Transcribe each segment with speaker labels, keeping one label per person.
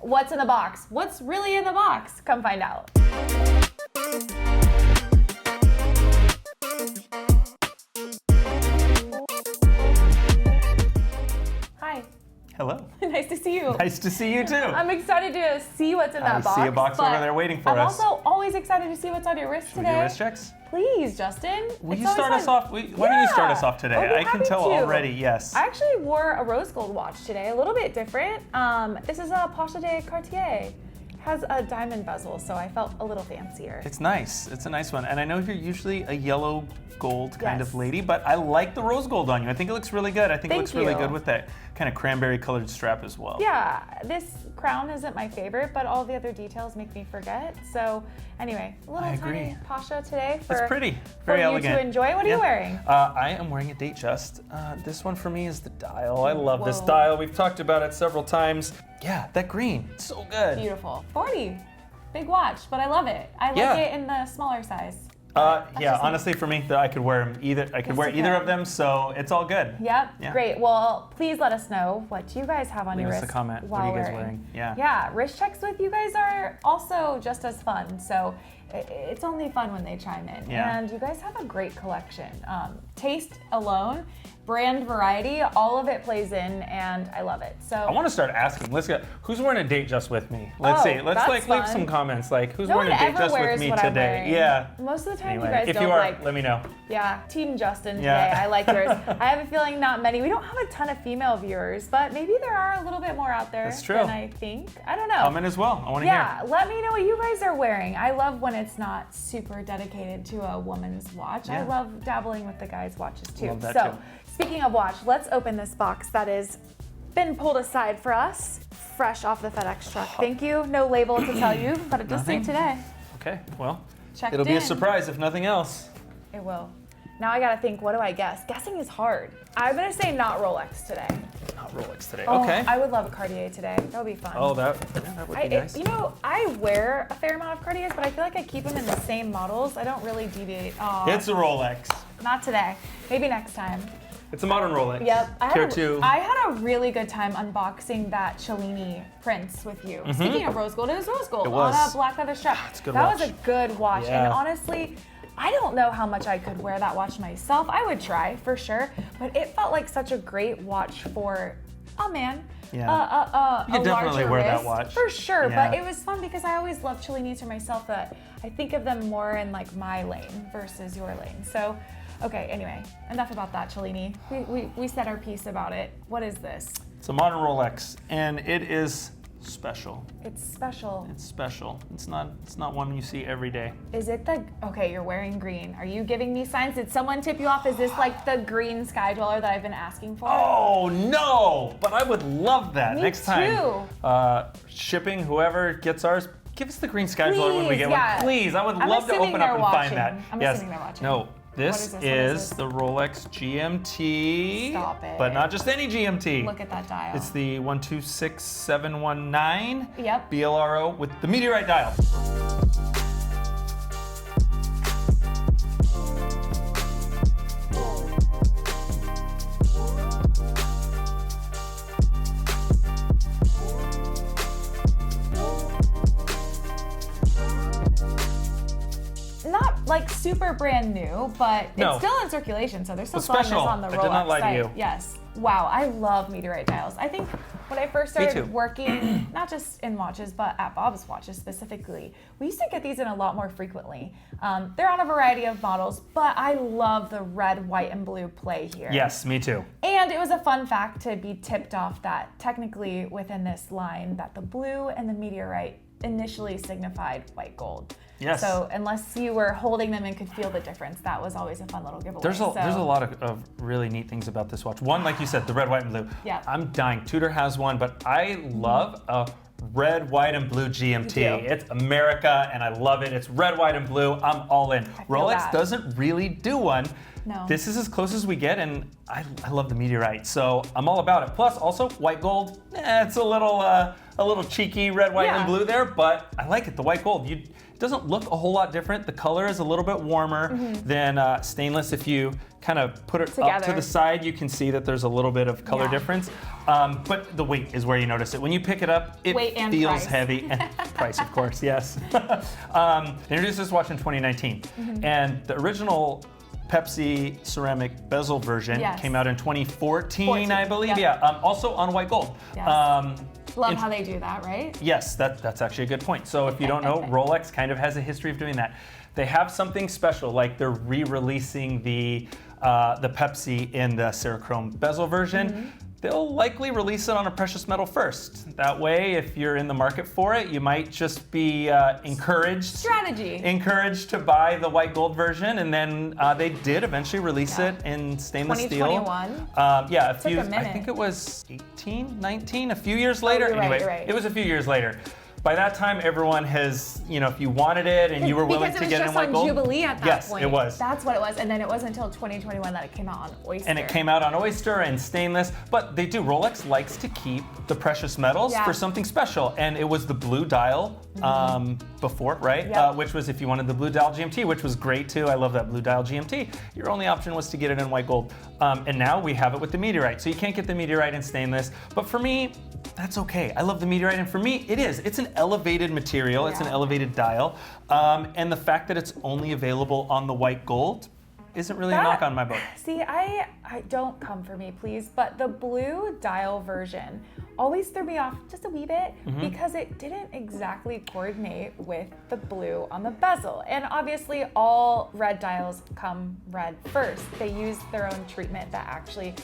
Speaker 1: What's in the box? What's really in the box? Come find out. Hi.
Speaker 2: Hello.
Speaker 1: Nice to see you.
Speaker 2: Nice to see you too.
Speaker 1: I'm excited to see what's in that box.
Speaker 2: I see a box over there waiting for us.
Speaker 1: I'm also always excited to see what's on your wrist today.
Speaker 2: Should we do wrist checks?
Speaker 1: Please, Justin.
Speaker 2: Will you start us off? Why don't you start us off today? I can tell already, yes.
Speaker 1: I actually wore a rose gold watch today, a little bit different. This is a Pasha de Cartier. Has a diamond bezel, so I felt a little fancier.
Speaker 2: It's nice. It's a nice one. And I know you're usually a yellow gold kind of lady, but I like the rose gold on you. I think it looks really good. I think it looks really good with that kind of cranberry colored strap as well.
Speaker 1: Yeah, this crown isn't my favorite, but all the other details make me forget. So anyway, a little tiny Pasha today for,
Speaker 2: it's pretty, very elegant.
Speaker 1: You to enjoy. What are you wearing?
Speaker 2: I am wearing a Datejust. This one for me is the dial. I love this dial. We've talked about it several times. Yeah, that green, it's so good.
Speaker 1: Beautiful. 40, big watch, but I love it. I like it in the smaller size.
Speaker 2: Yeah, honestly for me, I could wear them either. I could wear either of them, so it's all good.
Speaker 1: Yep, great. Well, please let us know what you guys have on your wrist.
Speaker 2: Leave us a comment. What are you guys wearing?
Speaker 1: Yeah, wrist checks with you guys are also just as fun. So it's only fun when they chime in. And you guys have a great collection. Taste alone, brand variety, all of it plays in, and I love it. So
Speaker 2: I want to start asking. Let's get who's wearing a Datejust with me. Let's see. Let's leave some comments. Like who's wearing a Datejust with me today? Yeah.
Speaker 1: Most of the time, you guys
Speaker 2: if
Speaker 1: don't
Speaker 2: you are,
Speaker 1: like.
Speaker 2: Let me know.
Speaker 1: Yeah, Team Justin today. I like yours. I have a feeling not many. We don't have a ton of female viewers, but maybe there are a little bit more out there than I think. I don't know.
Speaker 2: Comment as well. I want to hear.
Speaker 1: Yeah, let me know what you guys are wearing. I love when it's not super dedicated to a woman's watch. I love dabbling with the guys' watches too.
Speaker 2: Love that too.
Speaker 1: Speaking of watch, let's open this box that has been pulled aside for us, fresh off the FedEx truck. Thank you. No label to tell you, but it does say today.
Speaker 2: Okay, well,
Speaker 1: checked
Speaker 2: it'll be a surprise if nothing else.
Speaker 1: It will. Now I gotta think, what do I guess? Guessing is hard. I'm gonna say not Rolex today.
Speaker 2: Not Rolex today,
Speaker 1: okay. I would love a Cartier today. That would be fun.
Speaker 2: Oh, that would be nice.
Speaker 1: You know, I wear a fair amount of Cartiers, but I feel like I keep them in the same models. I don't really deviate.
Speaker 2: It's a Rolex.
Speaker 1: Not today. Maybe next time.
Speaker 2: It's a modern Rolex.
Speaker 1: Yep.
Speaker 2: I
Speaker 1: had a really good time unboxing that Cellini Prince with you. Speaking of rose gold, it was rose gold on a black leather strap.
Speaker 2: That was
Speaker 1: a good watch. And honestly, I don't know how much I could wear that watch myself. I would try for sure, but it felt like such a great watch for a man.
Speaker 2: Yeah. You could definitely wear that watch.
Speaker 1: For sure, but it was fun because I always love Cellinis for myself, that I think of them more in like my lane versus your lane. So, okay, anyway, enough about that, Cellini. We said our piece about it. What is this?
Speaker 2: It's a modern Rolex, and it is special.
Speaker 1: It's special.
Speaker 2: It's special. It's not one you see every day.
Speaker 1: Is it okay, you're wearing green. Are you giving me signs? Did someone tip you off? Is this like the green Sky Dweller that I've been asking for?
Speaker 2: Oh, no, but I would love that.
Speaker 1: Me
Speaker 2: next
Speaker 1: too.
Speaker 2: time. Shipping, whoever gets ours, give us the green Sky Dweller when we get one. Please, I would love to open up and find that.
Speaker 1: I'm assuming they're watching.
Speaker 2: No. This is the Rolex GMT.
Speaker 1: Stop it.
Speaker 2: But not just any GMT.
Speaker 1: Look at that dial.
Speaker 2: It's the 126719 BLRO with the Meteorite dial.
Speaker 1: Like super brand new, but it's still in circulation, so there's still selling this on the Rolex
Speaker 2: I did not lie to you.
Speaker 1: Yes. Wow, I love Meteorite dials. I think when I first started working, not just in watches, but at Bob's Watches specifically, we used to get these in a lot more frequently. They're on a variety of models, but I love the red, white, and blue play here.
Speaker 2: Yes, me too.
Speaker 1: And it was a fun fact to be tipped off that technically within this line that the blue and the Meteorite initially signified white gold.
Speaker 2: Yes.
Speaker 1: So unless you were holding them and could feel the difference, that was always a fun little giveaway.
Speaker 2: There's a lot of really neat things about this watch. One, like you said, the red, white, and blue.
Speaker 1: Yeah.
Speaker 2: I'm dying. Tudor has one, but I love a red, white, and blue GMT. It's America, and I love it. It's red, white, and blue. I'm all in. Rolex doesn't really do one.
Speaker 1: No.
Speaker 2: This is as close as we get, and I love the Meteorite, so I'm all about it. Plus, also, white gold, it's a little a little cheeky red, white,
Speaker 1: Yeah.
Speaker 2: and blue there, but I like it, the white gold. It doesn't look a whole lot different. The color is a little bit warmer than stainless. If you kind of put it up to the side, you can see that there's a little bit of color difference. But the weight is where you notice it. When you pick it up, it feels heavy. And price, of course, yes. They introduced this watch in 2019. And the original Pepsi ceramic bezel version came out in 2014, I believe. Yeah, also on white gold.
Speaker 1: Yes. Love how they do that, right?
Speaker 2: Yes, that's actually a good point. So if you don't know, Rolex kind of has a history of doing that. They have something special, like they're re-releasing the Pepsi in the Cerachrome bezel version. They'll likely release it on a precious metal first. That way, if you're in the market for it, you might just be encouraged to buy the white gold version, and then they did eventually release it in stainless steel.
Speaker 1: 2021?
Speaker 2: Yeah, I think it was 18, 19, a few years later.
Speaker 1: You're right.
Speaker 2: It was a few years later. By that time, everyone has, if you wanted it and you were willing to get it in white gold.
Speaker 1: Because it was just on Jubilee at that point.
Speaker 2: Yes, it was.
Speaker 1: That's what it was. And then it wasn't until 2021 that it came out on Oyster.
Speaker 2: And it came out on Oyster and stainless. But Rolex likes to keep the precious metals for something special. And it was the blue dial before, right? Which was if you wanted the blue dial GMT, which was great too. I love that blue dial GMT. Your only option was to get it in white gold. And now we have it with the Meteorite. So you can't get the Meteorite in stainless. But for me, that's okay. I love the Meteorite, and for me, it is. It's an elevated material. It's an elevated dial, and the fact that it's only available on the white gold isn't really a knock on my book.
Speaker 1: See, I don't come for me, please, but the blue dial version always threw me off just a wee bit because it didn't exactly coordinate with the blue on the bezel. And obviously, all red dials come red first. They use their own treatment that actually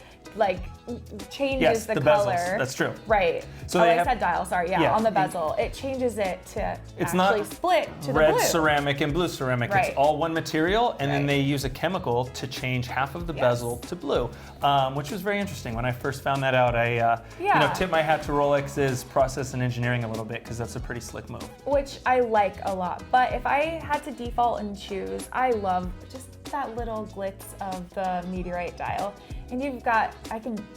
Speaker 1: changes the color.
Speaker 2: Bezels. That's true.
Speaker 1: Right.
Speaker 2: So
Speaker 1: I said dial, sorry. On the bezel. It changes it to actually split to the blue.
Speaker 2: Red ceramic and blue ceramic.
Speaker 1: Right.
Speaker 2: It's all one material, and then they use a chemical to change half of the bezel to blue, which was very interesting. When I first found that out, I tip my hat to Rolex's process and engineering a little bit, because that's a pretty slick move. Which
Speaker 1: I like a lot. But if I had to default and choose, I love just that little glitz of the Meteorite dial. And you've got,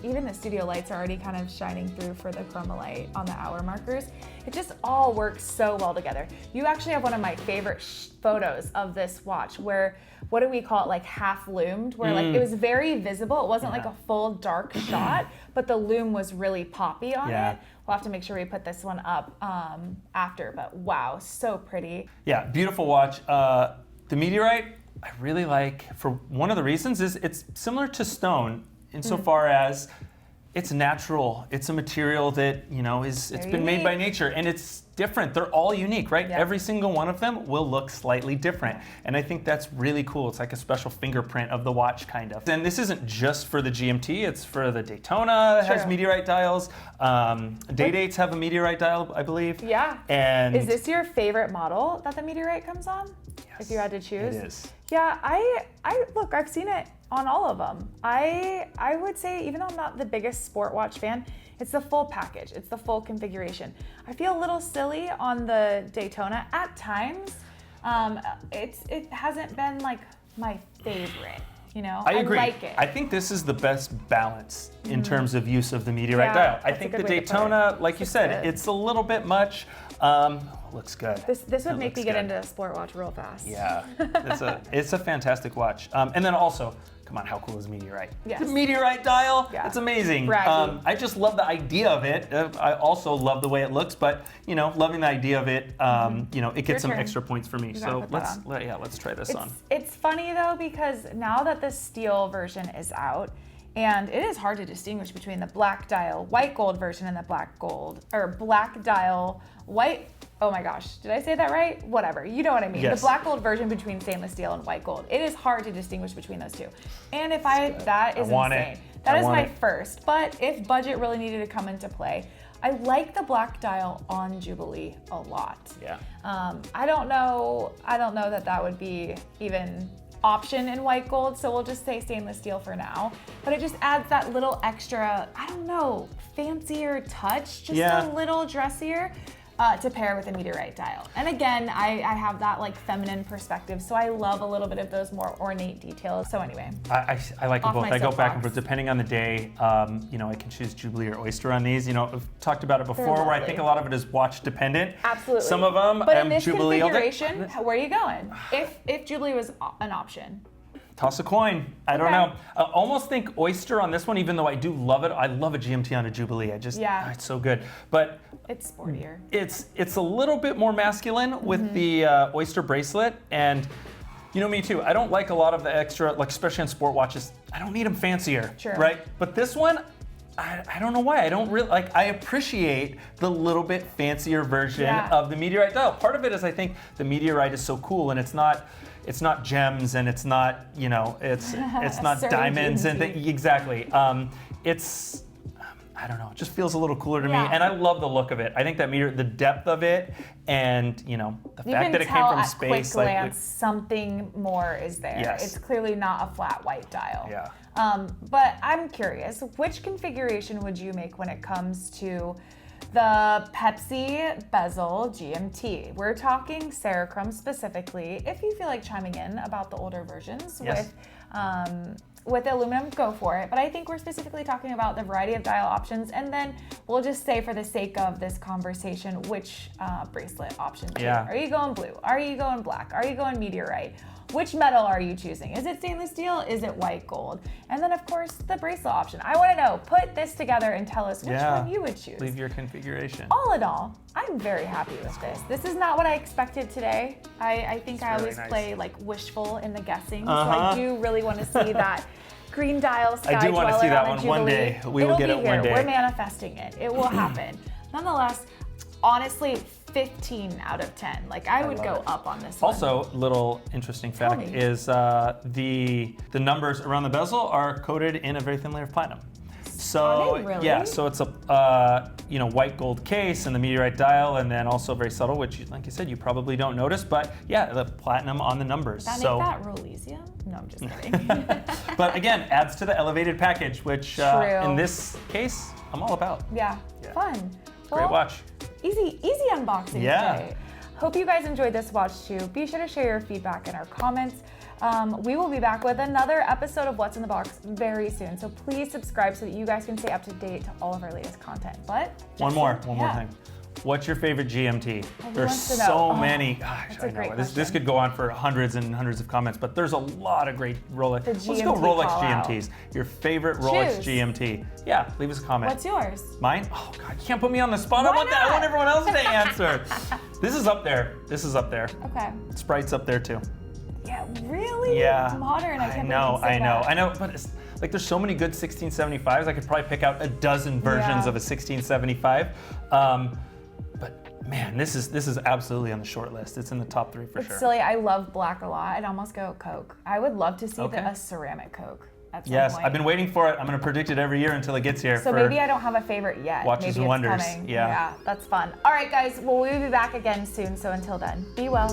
Speaker 1: even the studio lights are already kind of shining through for the Chromalight on the hour markers. It just all works so well together. You actually have one of my favorite photos of this watch where, what do we call it, like half loomed, where like it was very visible. It wasn't like a full dark shot, but the loom was really poppy on it. We'll have to make sure we put this one up after, but wow, so pretty.
Speaker 2: Yeah, beautiful watch. The Meteorite, I really like, for one of the reasons is it's similar to stone insofar as it's natural. It's a material that, it's been made by nature, and it's different. They're all unique, right? Yeah. Every single one of them will look slightly different. And I think that's really cool. It's like a special fingerprint of the watch, kind of. And this isn't just for the GMT, it's for the Daytona, has Meteorite dials. Day-Dates have a Meteorite dial, I believe.
Speaker 1: Yeah.
Speaker 2: And
Speaker 1: is this your favorite model that the Meteorite comes on?
Speaker 2: Yes,
Speaker 1: if you had to choose?
Speaker 2: It is.
Speaker 1: Yeah, I've seen it on all of them. I would say, even though I'm not the biggest sport watch fan, it's the full package. It's the full configuration. I feel a little silly on the Daytona at times. It hasn't been like my favorite.
Speaker 2: I agree.
Speaker 1: I like it.
Speaker 2: I think this is the best balance in terms of use of the Meteorite dial. I think the Daytona, like you said, it's a little bit much. Looks good.
Speaker 1: This would make me get into a sport watch real fast.
Speaker 2: Yeah, it's a fantastic watch. And then also, come on, how cool is Meteorite?
Speaker 1: Yes.
Speaker 2: The Meteorite dial, it's amazing.
Speaker 1: Braggy.
Speaker 2: I just love the idea of it. I also love the way it looks, but loving the idea of it, it gets some extra points for me. So let's try this on.
Speaker 1: It's funny though, because now that the steel version is out, and it is hard to distinguish between the black dial white gold version and the black dial white. Oh my gosh, did I say that right? Whatever, you know what I mean.
Speaker 2: Yes.
Speaker 1: The black gold version between stainless steel and white gold. It is hard to distinguish between those two. And that is insane. That is my first. But if budget really needed to come into play, I like the black dial on Jubilee a lot.
Speaker 2: Yeah.
Speaker 1: I don't know that would be even option in white gold, so we'll just say stainless steel for now. But it just adds that little extra, fancier touch, just a little dressier. to pair with a Meteorite dial. And again, I have that like feminine perspective, so I love a little bit of those more ornate details. So anyway.
Speaker 2: I like them both. I go back and forth depending on the day. You know, I can choose Jubilee or Oyster on these. You know, I've talked about it before where I think a lot of it is watch dependent.
Speaker 1: Absolutely.
Speaker 2: Some of them,
Speaker 1: but in this
Speaker 2: Jubilee
Speaker 1: configuration, where are you going? If Jubilee was an option.
Speaker 2: Toss a coin. I don't know. I almost think Oyster on this one, even though I do love it. I love a GMT on a Jubilee. It's so good. But
Speaker 1: it's sportier.
Speaker 2: It's a little bit more masculine with the Oyster bracelet, and you know me too. I don't like a lot of the extra, like especially on sport watches. I don't need them fancier, right? But this one, I don't know why. I don't really like. I appreciate the little bit fancier version of the Meteorite dial. Part of it is I think the Meteorite is so cool, and it's not gems, and it's not, you know, it's not diamonds and exactly. It's, I don't know, it just feels a little cooler to me, and I love the look of it. I think that the depth of it, and you know, the fact that it came from space,
Speaker 1: quick glance, something more is there.
Speaker 2: Yes.
Speaker 1: It's clearly not a flat white dial.
Speaker 2: Yeah.
Speaker 1: But I'm curious, which configuration would you make when it comes to the Pepsi Bezel GMT? We're talking Cerachrom specifically. If you feel like chiming in about the older versions with aluminum, go for it. But I think we're specifically talking about the variety of dial options, and then we'll just say for the sake of this conversation, which bracelet option too. Are you going blue? Are you going black? Are you going Meteorite? Which metal are you choosing? Is it stainless steel? Is it white gold? And then of course the bracelet option. I want to know, put this together and tell us which one you would choose.
Speaker 2: Leave your configuration.
Speaker 1: All in all, I'm very happy with this. This is not what I expected today. I think I always play like wishful in the guessing, so I do really want to see that green dial sky
Speaker 2: I do want to see that one one
Speaker 1: Jubilee.
Speaker 2: day. We will get it one day.
Speaker 1: We're manifesting it. It will happen. Nonetheless, honestly, 15 out of 10. Like I would go up on this one.
Speaker 2: Also, little interesting fact is the numbers around the bezel are coated in a very thin layer of platinum. So yeah, so it's a you know, white gold case and the Meteorite dial, and then also very subtle, which like you said, you probably don't notice, but yeah, the platinum on the numbers.
Speaker 1: That make that Rolesium? No, I'm just kidding.
Speaker 2: But again, adds to the elevated package, which in this case, I'm all about.
Speaker 1: Yeah. Fun.
Speaker 2: Great watch.
Speaker 1: Easy unboxing today. Hope you guys enjoyed this watch too. Be sure to share your feedback in our comments. We will be back with another episode of What's in the Box very soon. So please subscribe so that you guys can stay up to date to all of our latest content. But one more thing. What's your favorite GMT? There's so many. Gosh, I know. This could go on for hundreds and hundreds of comments, but there's a lot of great Rolex. Let's go Rolex GMTs. Your favorite Rolex GMT. Yeah, leave us a comment. What's yours?
Speaker 2: Mine? Oh God, you can't put me on the spot. I want everyone else to answer. This is up there.
Speaker 1: Okay.
Speaker 2: Sprite's up there too.
Speaker 1: Yeah, really?
Speaker 2: Yeah.
Speaker 1: Modern.
Speaker 2: I know. But it's, like, there's so many good 1675s. I could probably pick out a dozen versions of a 1675. But man, this is absolutely on the short list. It's in the top 3 for sure.
Speaker 1: It's silly. I love black a lot. I'd almost go Coke. I would love to see a ceramic Coke at some point.
Speaker 2: I've been waiting for it. I'm going to predict it every year until it gets here.
Speaker 1: So maybe I don't have a favorite yet.
Speaker 2: Watches and Wonders.
Speaker 1: Yeah, that's fun. All right, guys. Well, we'll be back again soon. So until then, be well.